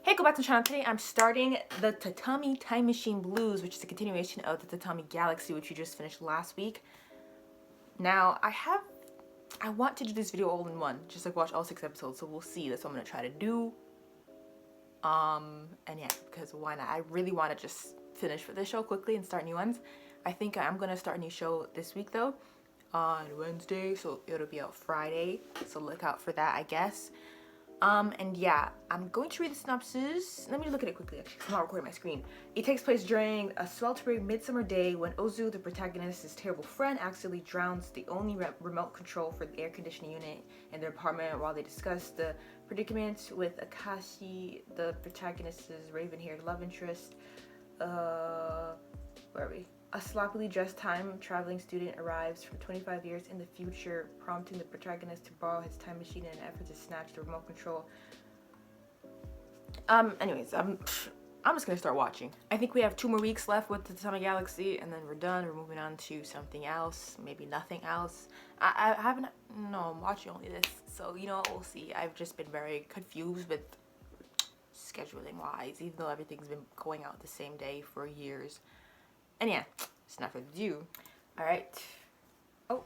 Hey, go back to the channel. Today I'm starting the Tatami Time Machine Blues, which is a continuation of the Tatami Galaxy, which we just finished last week. Now, I want to do this video all in one, just like watch all 6 episodes, so we'll see. That's what I'm gonna try to do. And yeah, because why not? I really want to just finish for this show quickly and start new ones. I think I'm gonna start a new show this week though, on Wednesday, so it'll be out Friday, so look out for that, I guess. And yeah, I'm going to read the synopsis. Let me look at it quickly, actually, 'cause I'm not recording my screen. It takes place during a sweltering midsummer day when Ozu, the protagonist's terrible friend, accidentally drowns the only remote control for the air conditioning unit in their apartment while they discuss the predicament with Akashi, the protagonist's raven-haired love interest. Where are we? A sloppily dressed time-traveling student arrives from 25 years in the future, prompting the protagonist to borrow his time machine in an effort to snatch the remote control. Anyways, I'm just gonna start watching. I think we have 2 more weeks left with the Tatami Galaxy, and then we're done. We're moving on to something else, maybe nothing else. I haven't, no, I'm watching only this, so you know, we'll see. I've just been very confused with scheduling-wise, even though everything's been going out the same day for years. And yeah, it's not for you. Alright. Oh.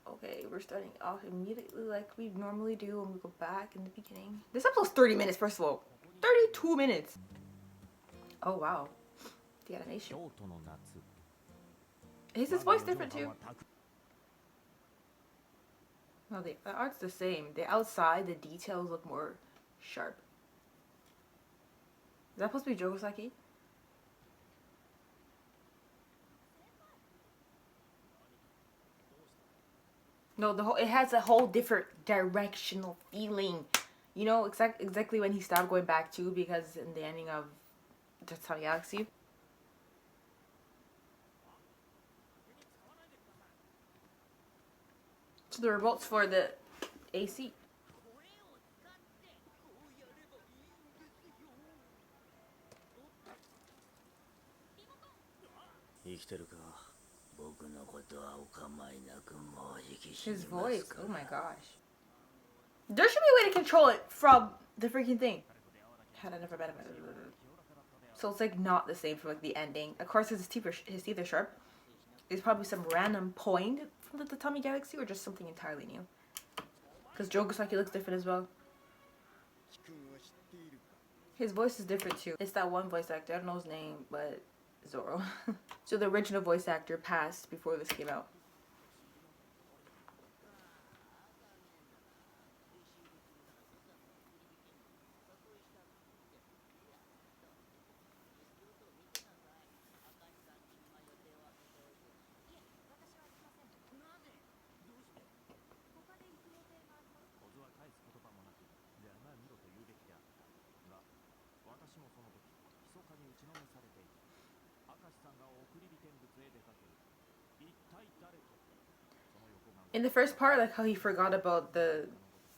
Okay, we're starting off immediately like we normally do when we go back in the beginning. This episode's 30 minutes, first of all. 32 minutes. Oh, wow. The animation. Is his voice different too? No, the art's the same. The outside, the details look more sharp. Is that supposed to be Jogosaki? No, it has a whole different directional feeling. You know exactly when he stopped going back to, because in the ending of Tatami Galaxy. So the remotes for the AC. His voice, oh my gosh. There should be a way to control it from the freaking thing. So it's like not the same from like the ending. Of course, his teeth are sharp. It's probably some random point from the Tatami Galaxy or just something entirely new. Because Jogosaki looks different as well. His voice is different too. It's that one voice actor, I don't know his name, but Zoro. So the original voice actor passed before this came out. In the first part, like how he forgot about the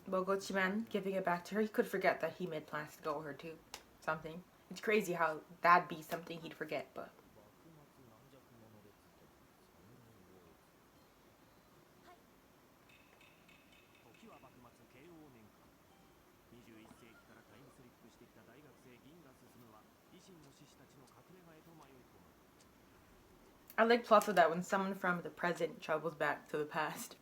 Mogochi man giving it back to her, he could forget that he made plans to go with her too. Something. It's crazy how that'd be something he'd forget, but. I like plots of that when someone from the present travels back to the past.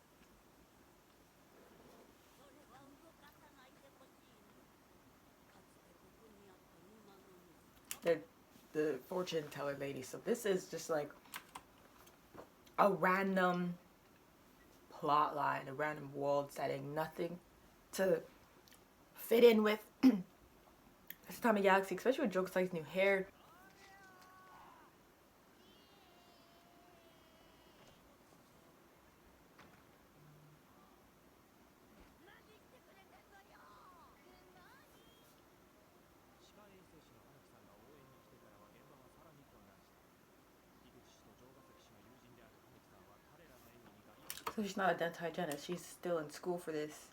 The fortune teller lady. So this is just like a random plot line, a random world setting, nothing to fit in with this time of Galaxy, especially with Jokesaki's new hair. So she's not a dentihygienist, she's still in school for this.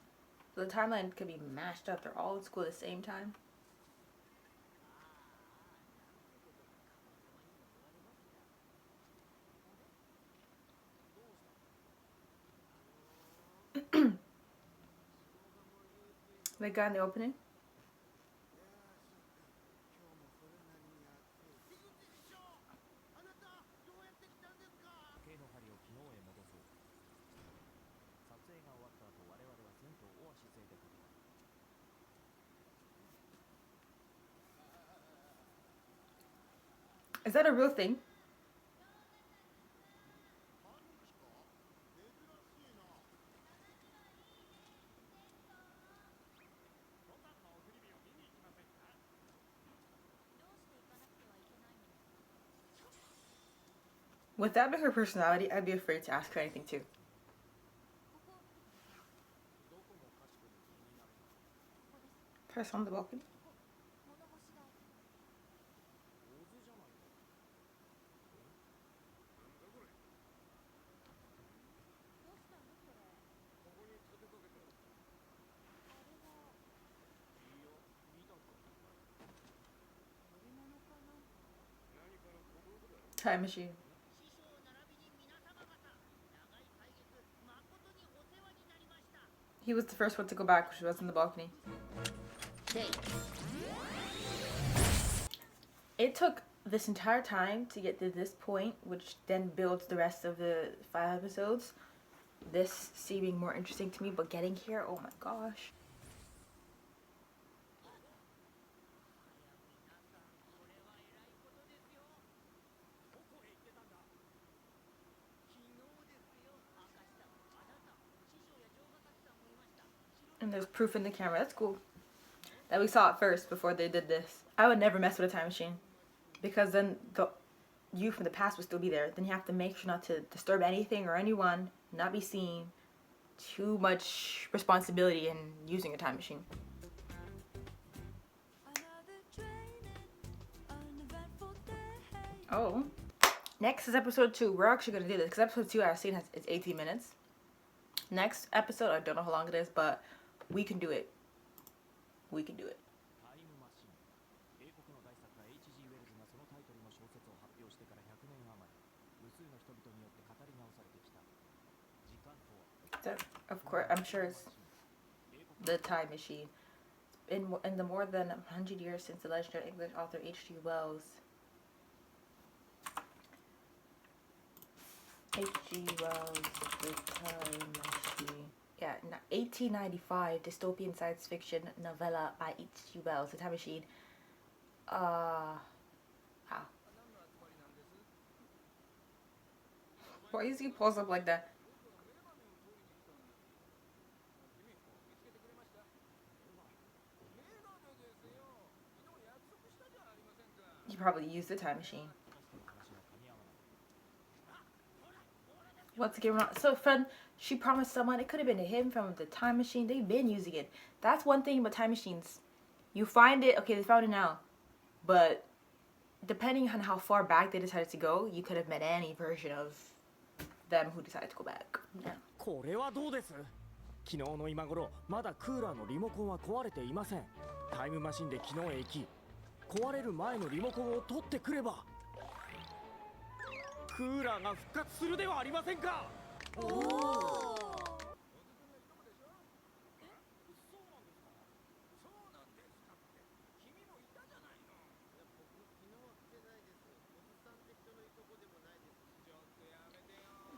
So the timeline could be mashed up. They're all in school at the same time. That guy in the opening? Is that a real thing? With that being her personality, I'd be afraid to ask her anything too. Press on the balcony. Time machine. He was the first one to go back when she was in the balcony. It took this entire time to get to this point, which then builds the rest of the 5 episodes. This seeming more interesting to me, but getting here, oh my gosh. And there's proof in the camera. That's cool. That we saw it first before they did this. I would never mess with a time machine, because then you from the past would still be there. Then you have to make sure not to disturb anything or anyone, not be seen. Too much responsibility in using a time machine. Oh. Next is episode 2. We're actually going to do this because episode 2 I've seen it's 18 minutes. Next episode, I don't know how long it is, but we can do it. We can do it. Of course, I'm sure it's the time machine. In the more than 100 years since the legendary English author H.G. Wells. H.G. Wells, The Time Machine. Yeah, 1895 dystopian science fiction novella by H.G. Wells, The Time Machine. Wow. Why is he pulls up like that? He probably used the time machine. What's going on? So friend, she promised someone. It could have been him from the time machine. They've been using it. That's one thing about time machines. You find it. Okay, they found it now. But depending on how far back they decided to go, you could have met any version of them who decided to go back. Yeah. これはどうです?昨日の今頃まだクーラーのリモコンは壊れていません。タイムマシンで昨日へ行き、壊れる前のリモコンを取ってくればクーラーが復活するではありませんか。おお。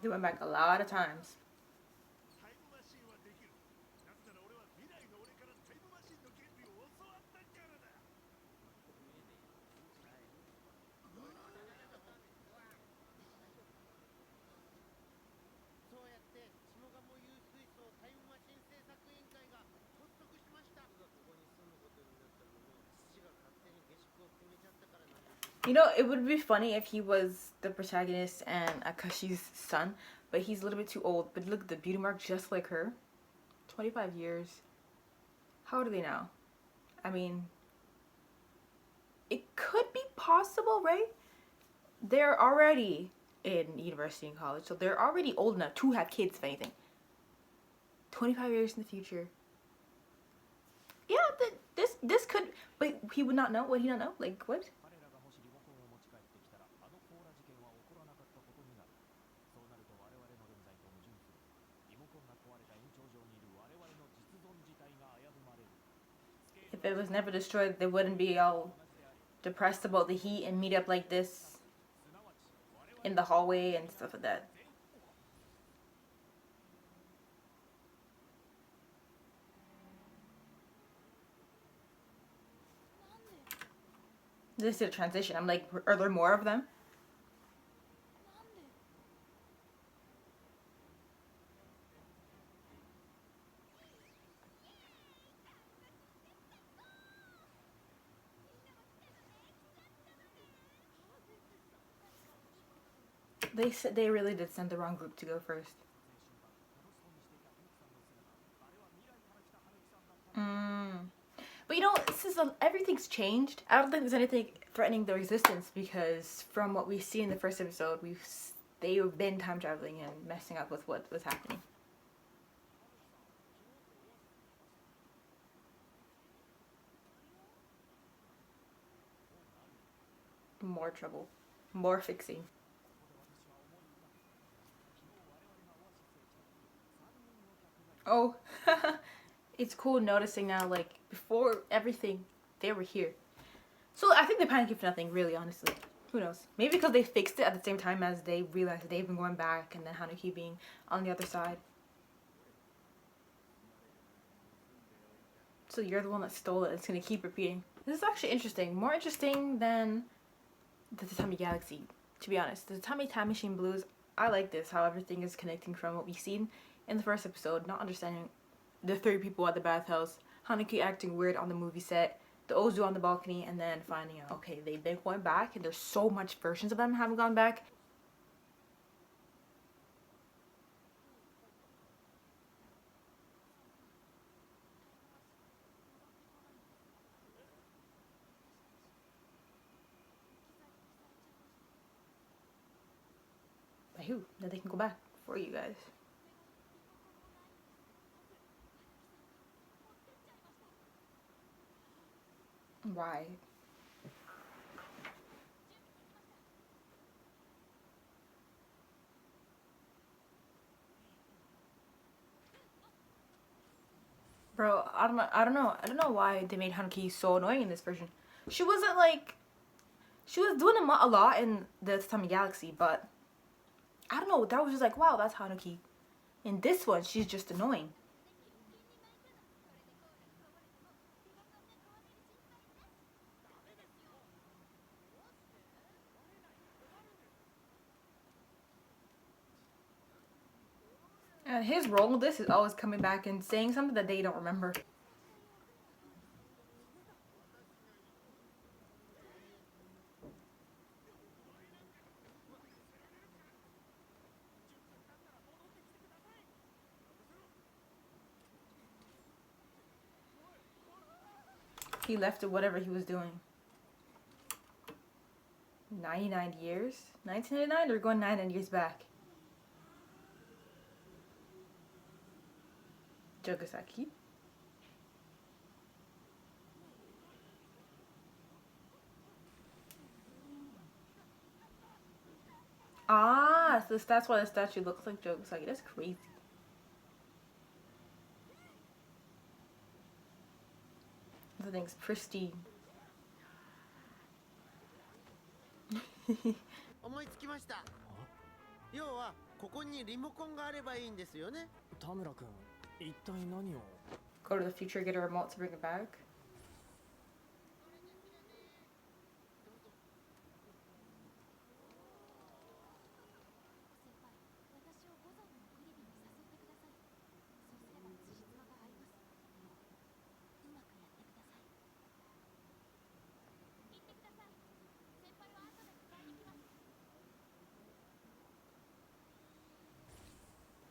They went back a lot of times. You know, it would be funny if he was the protagonist and Akashi's son, but he's a little bit too old. But look at the beauty mark, just like her. 25 years. How old are they now? I mean, it could be possible, right? They're already in university and college, so they're already old enough to have kids, if anything. 25 years in the future. Yeah, this could, but he would not know. Would he not know? Like, what? If it was never destroyed, they wouldn't be all depressed about the heat and meet up like this in the hallway and stuff like that. This is a transition. I'm like, are there more of them? They said they really did send the wrong group to go first. But you know, everything's changed. I don't think there's anything threatening their existence because from what we see in the first episode, they've been time traveling and messing up with what was happening. More trouble. More fixing. Oh, it's cool noticing now, like, before everything, they were here. So I think they're panicking for nothing, really, honestly. Who knows? Maybe because they fixed it at the same time as they realized that they've been going back and then Hanuki being on the other side. So you're the one that stole it. It's going to keep repeating. This is actually interesting. More interesting than the Tatami Galaxy, to be honest. The Tatami Time Machine Blues, I like this, how everything is connecting from what we've seen in the first episode, not understanding the 3 people at the bathhouse, Hanuki acting weird on the movie set, the Ozu on the balcony, and then finding out, okay, they've been going back, and there's so much versions of them haven't gone back. By who? That they can go back for you guys. Why? Bro, I don't know why they made Hanuki so annoying in this version. She wasn't like, she was doing a lot in the Tatami Galaxy, but I don't know, that was just like, wow, that's Hanuki. In this one, she's just annoying. And his role in this is always coming back and saying something that they don't remember. He left it whatever he was doing. 99 years? 1999? They're going 99 years back. Jogasaki. Ah, so that's why the statue looks like Jogasaki. That's crazy. The thing's pristine. 思いつきました。要はここにリモコンがあればいいんですよね。田村君、一体何を Go to the future, get a remote to bring it back.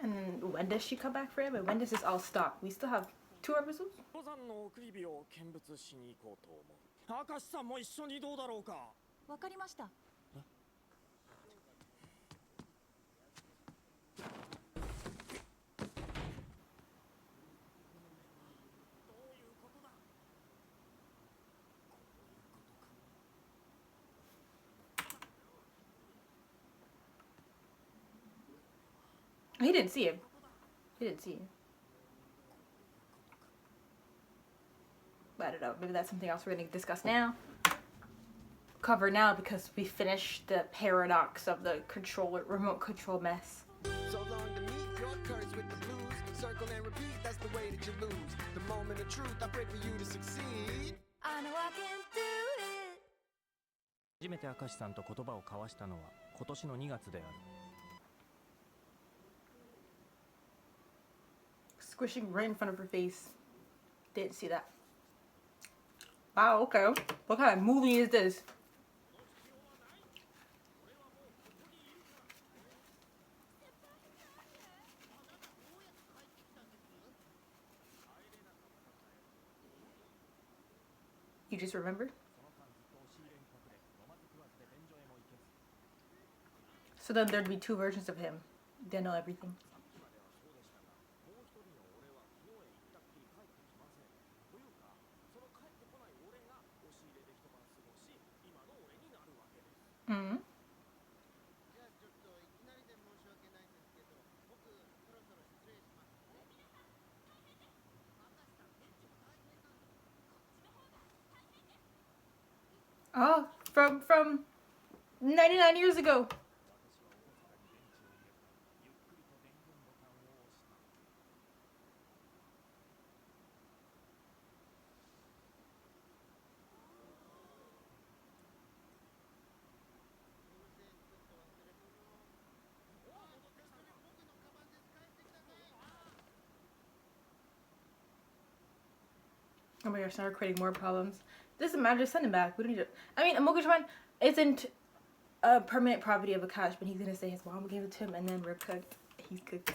And then when does she come back for him? And when does this all stop? We still have 2 episodes? 五山の送り火を見物しに行こうと思う。明石さんも一緒にどうだろうか。わかりました。He didn't see him. He didn't see him. But I don't know. Maybe that's something else we're going to discuss now. Cover now because we finished the paradox of the remote control mess. So long to meet your curse with the blues. Circle and repeat, that's the way that you lose. The moment of truth, I pray for you to succeed. I know I can do めて明石さんと言葉を交わしたのは今年の2月である。 Squishing right in front of her face. Didn't see that. Wow, okay. What kind of movie is this? You just remember? So then there'd be two versions of him. They know everything. Mm-hmm. Oh, from 99 years ago. Oh my gosh, now we're creating more problems. Doesn't matter, just send him back. We don't need to. I mean, Amoguchuan isn't a permanent property of Akash, but he's gonna say his mom gave it to him and then we're cooked. He's cooked.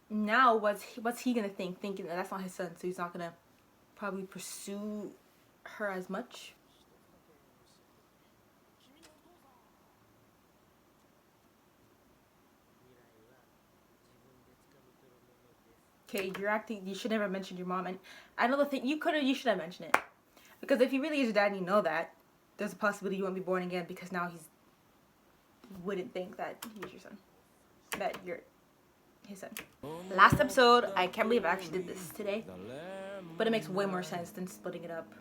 Now, what's he gonna think? Thinking that that's not his son, so he's not gonna probably pursue her as much. Okay, you're acting. You should never mention your mom, and I know the thing. You should have mentioned it, because if he really is your dad, and you know that, there's a possibility you won't be born again because now he wouldn't think that he's your son, that you're his son. Last episode, I can't believe I actually did this today, but it makes way more sense than splitting it up.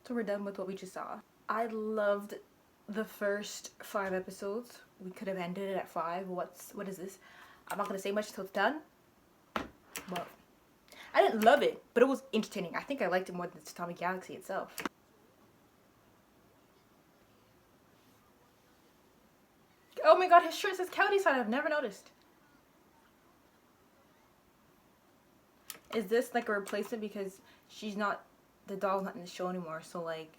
So we're done with what we just saw. I loved the first 5 episodes. We could have ended it at 5. What is this? I'm not gonna say much till it's done. Well, I didn't love it, but it was entertaining. I think I liked it more than Tatami Galaxy itself. Oh my god, his shirt says County Side. I've never noticed. Is this like a replacement because the doll's not in the show anymore, so like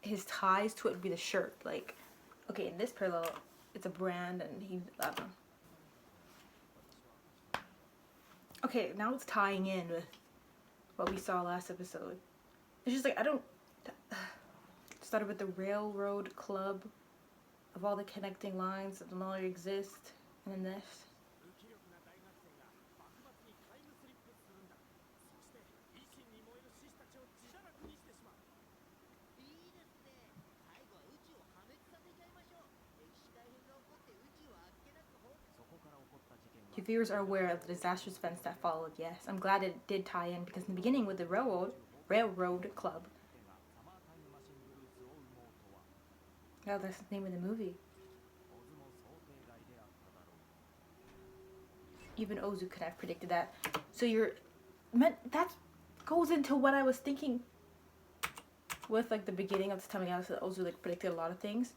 his ties to it would be the shirt. Like, okay, in this parallel, it's a brand and I don't know. Okay, now it's tying in with what we saw last episode. It's just like, started with the railroad club of all the connecting lines that no longer exist, and then this. Your viewers are aware of the disastrous events that followed. Yes, I'm glad it did tie in, because in the beginning with the railroad club. Oh, that's the name of the movie. Even Ozu could have predicted that. So that goes into what I was thinking with like the beginning of the Tatami Galaxy. Ozu like predicted a lot of things.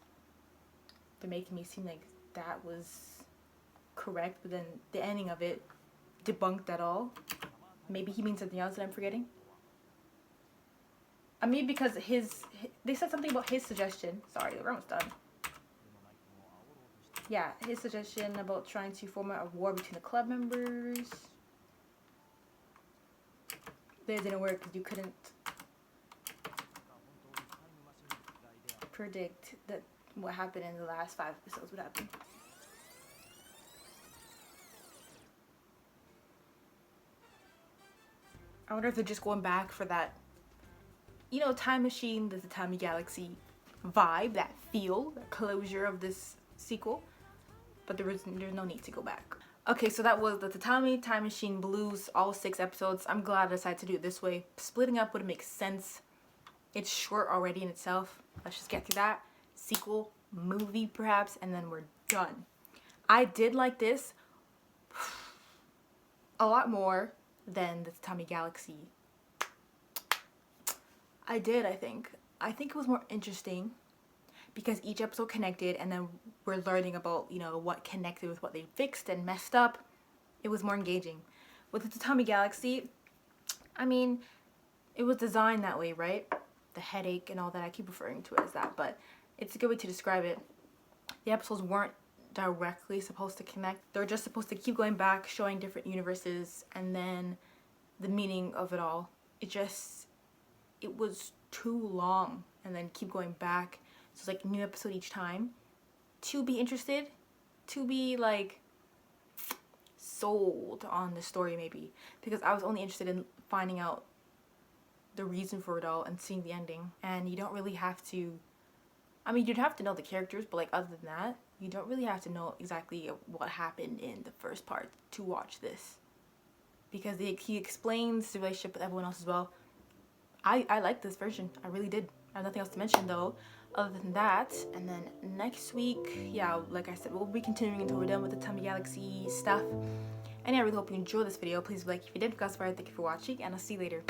They're making me seem like that was correct, but then the ending of it debunked that all. Maybe he means something else that I'm forgetting. I mean, because they said something about his suggestion. Sorry, we're almost done. Yeah, his suggestion about trying to form a war between the club members. That didn't work because you couldn't predict that what happened in the last 5 episodes would happen. I wonder if they're just going back for that, you know, time machine, the Tatami Galaxy vibe, that feel, that closure of this sequel. But there's no need to go back. Okay, so that was the Tatami Time Machine Blues, all 6 episodes. I'm glad I decided to do it this way. Splitting up would make sense It's short already in itself. Let's just get through that. Sequel, movie perhaps, and then we're done. I did like this a lot more than the Tatami Galaxy. I did, I think. I think it was more interesting because each episode connected, and then we're learning about, you know, what connected with what they fixed and messed up. It was more engaging. With the Tatami Galaxy, I mean, it was designed that way, right? The headache and all that, I keep referring to it as that, but it's a good way to describe it. The episodes weren't directly supposed to connect. They're just supposed to keep going back, showing different universes, and then the meaning of it all. It was too long, and then keep going back. So it's like a new episode each time. To be interested, to be like sold on the story maybe, because I was only interested in finding out the reason for it all and seeing the ending. And you don't really have to, I mean, you'd have to know the characters, but like other than that, you don't really have to know exactly what happened in the first part to watch this, because he explains the relationship with everyone else as well. I like this version. I really did. I have nothing else to mention though other than that. And then next week, yeah, like I said, we'll be continuing until we're done with the Tatami Galaxy stuff. And I really hope you enjoyed this video. Please like if you did. Thank you for watching, and I'll see you later.